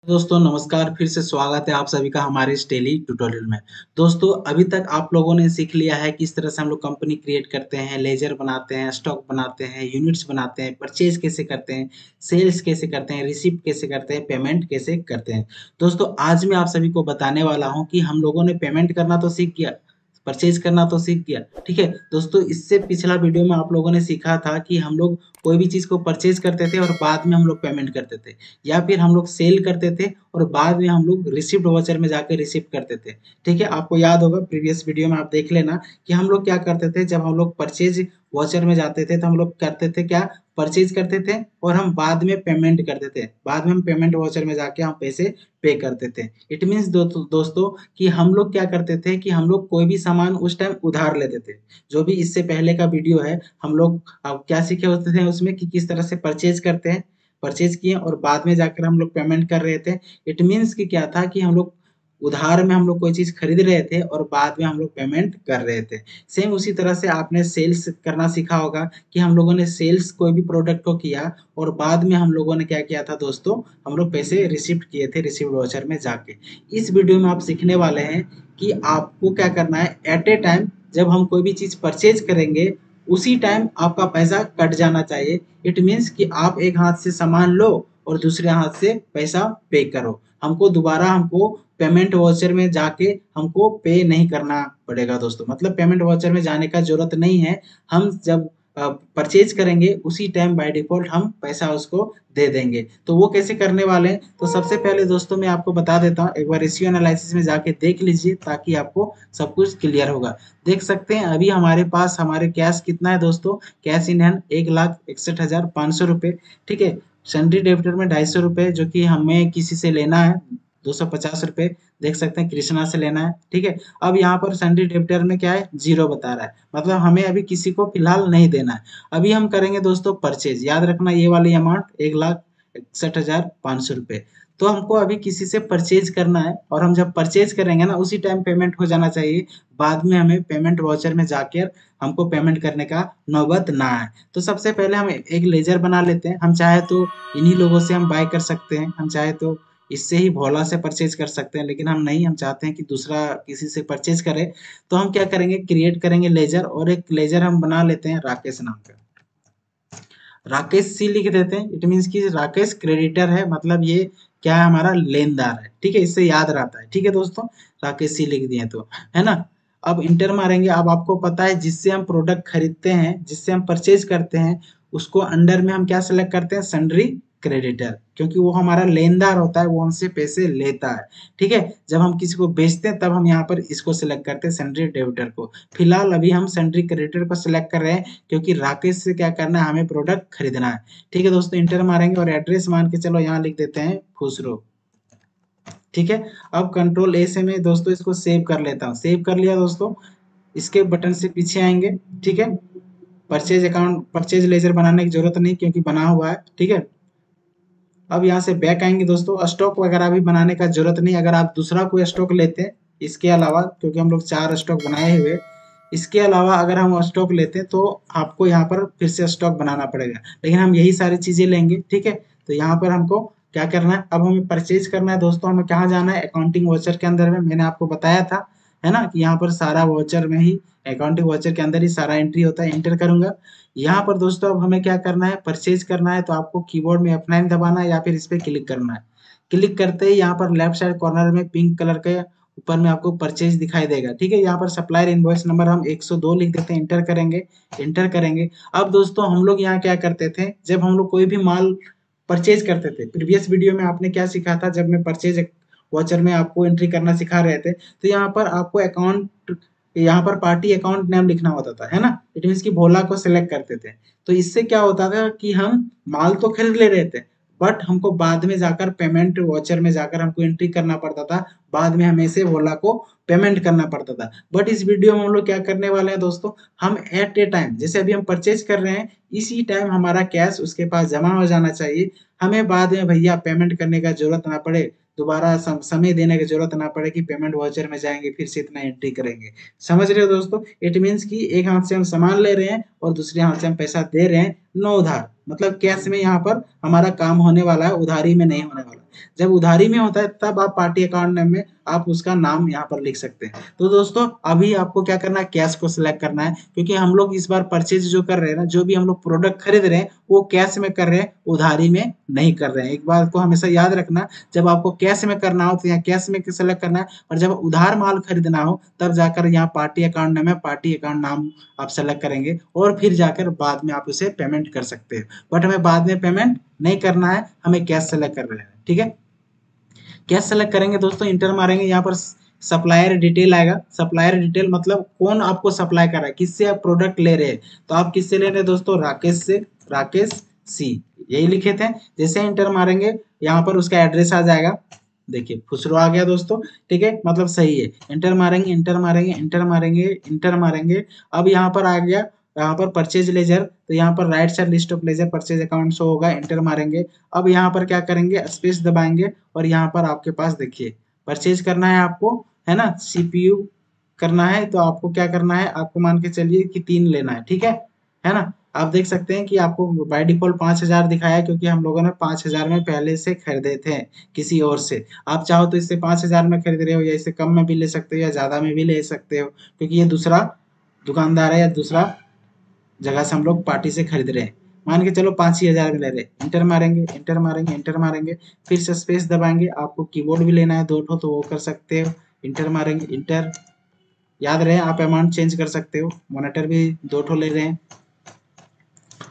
दोस्तों नमस्कार, फिर से स्वागत है आप सभी का हमारे इस डेली ट्यूटोरियल में। दोस्तों अभी तक आप लोगों ने सीख लिया है किस तरह से हम लोग कंपनी क्रिएट करते हैं, लेजर बनाते हैं, स्टॉक बनाते हैं, यूनिट्स बनाते हैं, परचेज कैसे करते हैं, सेल्स कैसे करते हैं, रिसिप्ट कैसे करते हैं, पेमेंट कैसे करते हैं। दोस्तों आज मैं आप सभी को बताने वाला हूँ कि हम लोगों ने पेमेंट करना तो सीख गया, परचेज करना तो सीख गया, ठीक है। दोस्तों इससे पिछला वीडियो में आप लोगों ने सीखा था कि हम लोग कोई भी चीज़ को परचेज करते थे और बाद में हम लोग पेमेंट करते थे, या फिर हम लोग सेल करते थे और बाद में हम लोग रिसिप्ट वाउचर में जाकर रिसिप्ट करते थे। ठीक है, आपको याद होगा प्रीवियस वीडियो में आप देख लेना कि हम लोग क्या करते थे। जब हम लोग परचेज वाउचर में जाते थे तो हम लोग करते थे क्या, परचेज करते थे और हम बाद में पेमेंट करते थे। बाद में हम पेमेंट वाउचर में जाके हम पैसे पे करते थे। इट मीन्स दोस्तों कि हम लोग क्या करते थे कि हम लोग कोई भी सामान उस टाइम उधार लेते थे। जो भी इससे पहले का वीडियो है हम लोग अब क्या सीखे होते थे उसमें कि किस तरह से परचेज करते हैं, परचेज किए और बाद में जाकर हम लोग पेमेंट कर रहे थे। इट मीन्स कि क्या था कि हम लोग उधार में हम लोग कोई चीज खरीद रहे थे और बाद में हम लोग पेमेंट कर रहे थे। सेम उसी तरह से आपने सेल्स करना सीखा होगा कि हम लोगों ने सेल्स कोई भी प्रोडक्ट को किया और बाद में हम लोगों ने क्या किया था दोस्तों, हम लोग पैसे रिसिप्ट किए थे रिसिप्ट वाउचर में जाके। इस वीडियो में आप सीखने वाले हैं कि आपको क्या करना है एट ए टाइम। जब हम कोई भी चीज परचेज करेंगे उसी टाइम आपका पैसा कट जाना चाहिए। इट मीन्स कि आप एक हाथ से सामान लो और दूसरे हाथ से पैसा पे करो। हमको पेमेंट वाउचर में जाके हमको पे नहीं करना पड़ेगा दोस्तों। मतलब पेमेंट वाउचर में जाने का जरूरत नहीं है। हम जब परचेज करेंगे उसी टाइम बाय डिफॉल्ट हम पैसा उसको दे देंगे। तो वो कैसे करने वाले हैं, तो सबसे पहले दोस्तों मैं आपको बता देता हूँ, एक बार रेशियो एनालिसिस में जाके देख लीजिए ताकि आपको सब कुछ क्लियर होगा। देख सकते हैं अभी हमारे पास हमारे कैश कितना है दोस्तों, कैश इन हैंड 1,61,500 रुपये। ठीक है, सन्ड्री डेबिटर में 250 रुपये जो कि हमें किसी से लेना है, 250 रुपये। देख सकते हैं कृष्णा से लेना है। ठीक है, अब यहाँ पर सन्ड्री डेबिटर में क्या है, जीरो बता रहा है, मतलब हमें अभी किसी को फिलहाल नहीं देना है। अभी हम करेंगे दोस्तों परचेज, याद रखना ये वाली अमाउंट 1,61,500 रुपये। तो हमको अभी किसी से परचेज करना है और हम जब परचेज करेंगे ना उसी टाइम पेमेंट हो जाना चाहिए। बाद में हमें पेमेंट वाउचर में जाकर हमको पेमेंट करने का नौबत ना आए। तो सबसे पहले हम एक लेजर बना लेते हैं। हम चाहे तो इन्हीं लोगों से हम बाय कर सकते हैं, हम चाहे तो इससे ही भोला से परचेज कर सकते हैं, लेकिन हम नहीं, हम चाहते हैं कि दूसरा किसी से परचेज करें। तो हम क्या करेंगे, क्रिएट करेंगे लेजर और एक लेजर हम बना लेते हैं राकेश नाम का। राकेश सी लिख देते हैं। इट मीन्स कि राकेश क्रेडिटर है, मतलब ये क्या है, हमारा लेनदार है। ठीक है, इससे याद रहता है। ठीक है दोस्तों, राकेश सी लिख दिए तो, है ना। अब इंटर मारेंगे। अब आपको पता है जिससे हम प्रोडक्ट खरीदते हैं, जिससे हम परचेज करते हैं, उसको अंडर में हम क्या सेलेक्ट करते हैं, सन्ड्री क्रेडिटर, क्योंकि वो हमारा लेनदार होता है, वो हमसे पैसे लेता है। ठीक है, जब हम किसी को बेचते हैं तब हम यहाँ पर इसको सिलेक्ट करते हैं, सन्ड्री डेबिटर को। फिलहाल अभी हम सन्ड्री क्रेडिटर को सिलेक्ट कर रहे हैं क्योंकि राकेश से क्या करना है, हमें प्रोडक्ट खरीदना है। ठीक है दोस्तों, इंटर मारेंगे और एड्रेस मान के चलो यहाँ लिख देते हैं खुसरो। ठीक है, अब कंट्रोल ए से मैं दोस्तों इसको सेव कर लेता हूँ। सेव कर लिया दोस्तों, इसके बटन से पीछे आएंगे। ठीक है, परचेज अकाउंट, परचेज लेजर बनाने की जरूरत नहीं क्योंकि बना हुआ है। ठीक है, अब यहाँ से बैक आएंगे दोस्तों। स्टॉक वगैरह भी बनाने का जरूरत नहीं, अगर आप दूसरा कोई स्टॉक लेते हैं इसके अलावा, क्योंकि हम लोग 4 स्टॉक बनाए हुए, इसके अलावा अगर हम स्टॉक लेते हैं तो आपको यहाँ पर फिर से स्टॉक बनाना पड़ेगा, लेकिन हम यही सारी चीजें लेंगे। ठीक है, तो यहाँ पर हमको क्या करना है, अब हमें परचेज करना है दोस्तों। हमें कहाँ जाना है, अकाउंटिंग वाउचर के अंदर में, मैंने आपको बताया था, है ना, कि यहाँ पर सारा वाउचर में ही, अकाउंटिंग वाउचर के अंदर ही सारा एंट्री होता है। एंटर करूंगा। यहाँ पर दोस्तों अब हमें क्या करना है, परचेज करना है, तो आपको कीबोर्ड में F9 दबाना है या फिर इस पे क्लिक करना है। क्लिक करते ही यहाँ पर लेफ्ट साइड कॉर्नर में पिंक कलर के ऊपर में आपको परचेज दिखाई देगा। ठीक है, यहाँ पर सप्लायर इनवॉइस नंबर हम 102 लिख देते हैं, इंटर करेंगे। इंटर करेंगे। अब दोस्तों हम लोग यहाँ क्या करते थे, जब हम लोग कोई भी माल परचेज करते थे, प्रीवियस वीडियो में आपने क्या सीखा था, जब मैं परचेज वाउचर में आपको एंट्री करना सिखा रहे थे, तो यहाँ पर आपको अकाउंट, यहाँ पर पार्टी अकाउंट नेम लिखना होता था, है ना। इट मीन्स कि भोला को सिलेक्ट करते थे। तो इससे क्या होता था कि हम माल तो खरीद ले रहे थे, बट हमको बाद में जाकर पेमेंट वाउचर में जाकर हमको एंट्री करना पड़ता था। बाद में हमें से भोला को पेमेंट करना पड़ता था। बट इस वीडियो में हम लोग क्या करने वाले हैं दोस्तों, हम एट ए टाइम, जैसे अभी हम परचेज कर रहे हैं, इसी टाइम हमारा कैश उसके पास जमा हो जाना चाहिए। हमें बाद में भैया पेमेंट करने का जरूरत ना पड़े, दोबारा समय देने की जरूरत ना पड़े कि पेमेंट वाउचर में जाएंगे फिर से इतना एंट्री करेंगे। समझ रहे हो दोस्तों, इट मीन्स कि एक हाथ से हम सामान ले रहे हैं और दूसरे हाथ से हम पैसा दे रहे हैं, नो उधार, मतलब कैश में यहाँ पर हमारा काम होने वाला है, उधारी में नहीं होने वाला। जब उधारी में होता है तब आप पार्टी अकाउंट नेम में आप उसका नाम यहाँ पर लिख सकते हैं। तो दोस्तों अभी आपको क्या करना है, कैश को सिलेक्ट करना है, क्योंकि हम लोग इस बार परचेज जो कर रहे हैं ना, जो भी हम लोग प्रोडक्ट खरीद रहे हैं वो कैश में कर रहे हैं, उधारी में नहीं कर रहे हैं। एक बात को हमेशा याद रखना, जब आपको कैश में करना हो तो यहाँ कैश में सेलेक्ट करना है, और जब उधार माल खरीदना हो तब जाकर यहाँ पार्टी अकाउंट नेम है, पार्टी अकाउंट नाम आप सेलेक्ट करेंगे और फिर जाकर बाद में आप उसे पेमेंट कर सकते हैं। बट हमें बाद में पेमेंट नहीं करना है, हमें कैश सेलेक्ट कर रहे हैं। ठीक है, कैश सेलेक्ट करेंगे दोस्तों, इंटर मारेंगे, यहाँ पर सप्लायर डिटेल आएगा। सप्लायर डिटेल मतलब कौन आपको सप्लाई कर रहा है, किससे आप प्रोडक्ट ले रहे हैं। तो आप किससे ले रहे हैं दोस्तों, राकेश से, राकेश सी, यही लिखे थे। जैसे इंटर मारेंगे यहाँ पर उसका एड्रेस आ जाएगा। देखिए खुसरो आ गया दोस्तों। ठीक है, मतलब सही है। इंटर मारेंगे, इंटर मारेंगे, इंटर मारेंगे, इंटर मारेंगे। अब यहाँ पर आ गया, यहाँ पर परचेज लेजर, तो यहाँ पर right side list of ledger purchase account show होगा। इंटर मारेंगे। अब यहाँ पर क्या करेंगे, स्पेस दबाएंगे और यहाँ पर आपके पास देखिए परचेज करना है आपको, है ना, सीपीयू करना है। तो आपको क्या करना है, आपको मान के चलिए कि 3 लेना है। ठीक है ना। आप देख सकते हैं कि आपको बाय डिफॉल्ट 5000 दिखाया है, क्योंकि हम लोगों ने 5000 में पहले से खरीदे थे किसी और से। आप चाहो तो इससे 5000 में खरीद रहे हो, या इससे कम में भी ले सकते हो, या ज्यादा में भी ले सकते हो, क्योंकि ये दूसरा दुकानदार है या दूसरा जगह से हम लोग पार्टी से खरीद रहे हैं। मान के चलो 5 ही हजार में ले रहे। इंटर मारेंगे, इंटर मारेंगे, इंटर मारेंगे, फिर से स्पेस दबाएंगे। आपको कीबोर्ड भी लेना है 2 ठो तो वो कर सकते हो। इंटर मारेंगे, इंटर। याद रहे आप अमाउंट चेंज कर सकते हो। मॉनिटर भी 2 ठो ले रहे हैं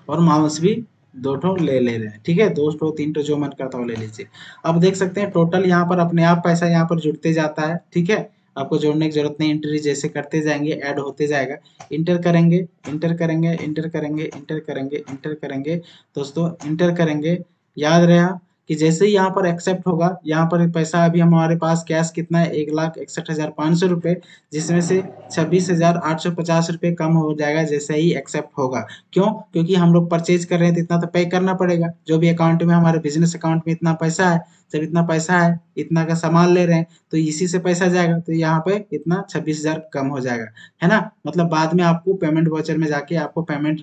और माउस भी 2 ठो ले रहे हैं। ठीक है, 2 ठो 3 ठो जो मन करता हो ले लीजिए। अब देख सकते हैं टोटल यहाँ पर अपने आप पैसा यहाँ पर जुड़ते जाता है। ठीक है, आपको जोड़ने की जरूरत नहीं, एंट्री जैसे करते जाएंगे ऐड होते जाएगा। इंटर करेंगे, इंटर करेंगे, इंटर करेंगे, इंटर करेंगे, इंटर करेंगे दोस्तों, इंटर करेंगे। याद रहा कि जैसे ही यहाँ पर एक्सेप्ट होगा, यहाँ पर पैसा अभी हमारे पास कैश कितना है, 1,61,500 रुपये, जिसमें से 26,850 रुपये कम हो जाएगा जैसे ही एक्सेप्ट होगा। क्यों, क्योंकि हम लोग परचेज कर रहे हैं तो इतना तो पे करना पड़ेगा। जो भी अकाउंट में हमारे बिजनेस अकाउंट में इतना पैसा है, जब इतना पैसा है, इतना का सामान ले रहे हैं तो इसी से पैसा जाएगा, तो यहाँ पे इतना 26,000 कम हो जाएगा, है ना। मतलब बाद में आपको पेमेंट वाउचर में जाके आपको पेमेंट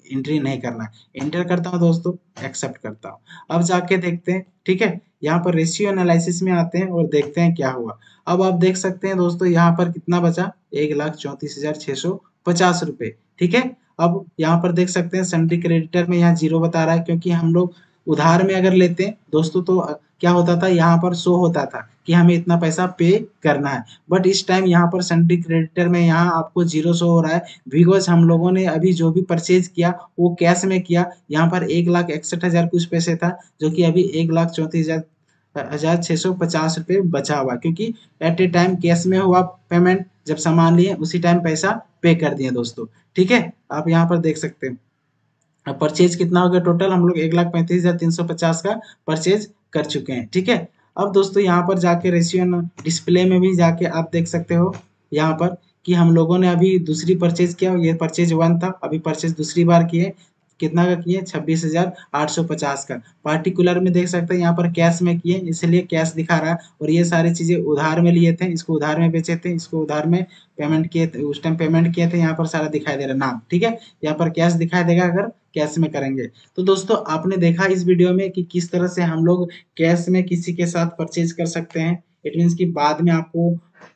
एंट्री नहीं करना है। एंटर करता हूँ दोस्तों, एक्सेप्ट करता हूँ। अब जाके देखते हैं। ठीक है, यहाँ पर रेशियो एनालिसिस में आते हैं और देखते हैं क्या हुआ। अब आप देख सकते हैं दोस्तों यहाँ पर कितना बचा, 1,34,650 रुपये। ठीक है, अब यहाँ पर देख सकते हैं सन्ड्री क्रेडिटर में यहाँ 0 बता रहा है, क्योंकि हम लोग उधार में अगर लेते हैं दोस्तों तो क्या होता था, यहाँ पर शो होता था कि हमें इतना पैसा पे करना है। बट इस टाइम यहाँ पर सन्ड्री क्रेडिटर में यहाँ आपको 0 शो हो रहा है, बिकॉज हम लोगों ने अभी जो भी परचेज किया वो कैश में किया। यहाँ पर 1,61,000 कुछ पैसे था, जो कि अभी 1,34,650 रुपये बचा हुआ, क्योंकि एट ए टाइम कैश में हुआ पेमेंट, जब सामान लिए उसी टाइम पैसा पे कर दिए दोस्तों। ठीक है, आप यहाँ पर देख सकते हैं। अब परचेज कितना हो गया टोटल, हम लोग 1,35,350 का परचेज कर चुके हैं। ठीक है, अब दोस्तों यहाँ पर जाके रेशियो डिस्प्ले में भी जाके आप देख सकते हो यहाँ पर कि हम लोगों ने अभी दूसरी परचेज किया, ये परचेज 1 था, अभी परचेज दूसरी बार किए। कितना का किए, 26,850 का। पार्टिकुलर में देख सकते हैं यहाँ पर कैश में किए, इसलिए कैश दिखा रहा है। और ये सारी चीजें उधार में लिए थे, इसको उधार में बेचे थे, इसको उधार में पेमेंट किए थे, उस टाइम पेमेंट किए थे। यहाँ पर सारा दिखाई दे रहा है नाम। ठीक है, यहाँ पर कैश दिखाई देगा अगर कैश में करेंगे। तो दोस्तों आपने देखा इस वीडियो में कि किस तरह से हम लोग कैश में किसी के साथ परचेज कर सकते हैं। इट मीन्स कि बाद में आपको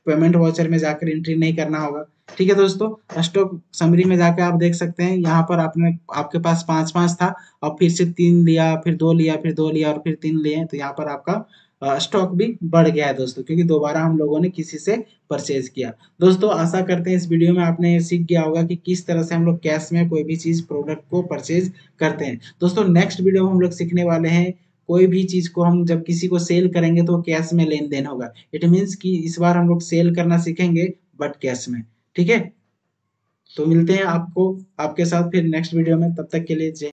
पेमेंट वाउचर में जाकर एंट्री नहीं करना होगा। ठीक है दोस्तों, स्टॉक समरी में जाकर आप देख सकते हैं यहाँ पर आपके पास 5 था, और फिर से 3 लिया, फिर 2 लिया, फिर 2 लिया और फिर 3 लिए, तो यहाँ पर आपका स्टॉक भी बढ़ गया है दोस्तों, क्योंकि दोबारा हम लोगों ने किसी से परचेज किया। दोस्तों आशा करते हैं इस वीडियो में आपने सीख गया होगा कि किस तरह से हम लोग कैश में कोई भी चीज प्रोडक्ट को परचेज करते हैं। दोस्तों नेक्स्ट वीडियो में हम लोग सीखने वाले हैं, कोई भी चीज को हम जब किसी को सेल करेंगे तो कैश में लेन देन होगा। इट मीन्स कि इस बार हम लोग सेल करना सीखेंगे बट कैश में। ठीक है, तो मिलते हैं आपको आपके साथ फिर नेक्स्ट वीडियो में, तब तक के लिए जय।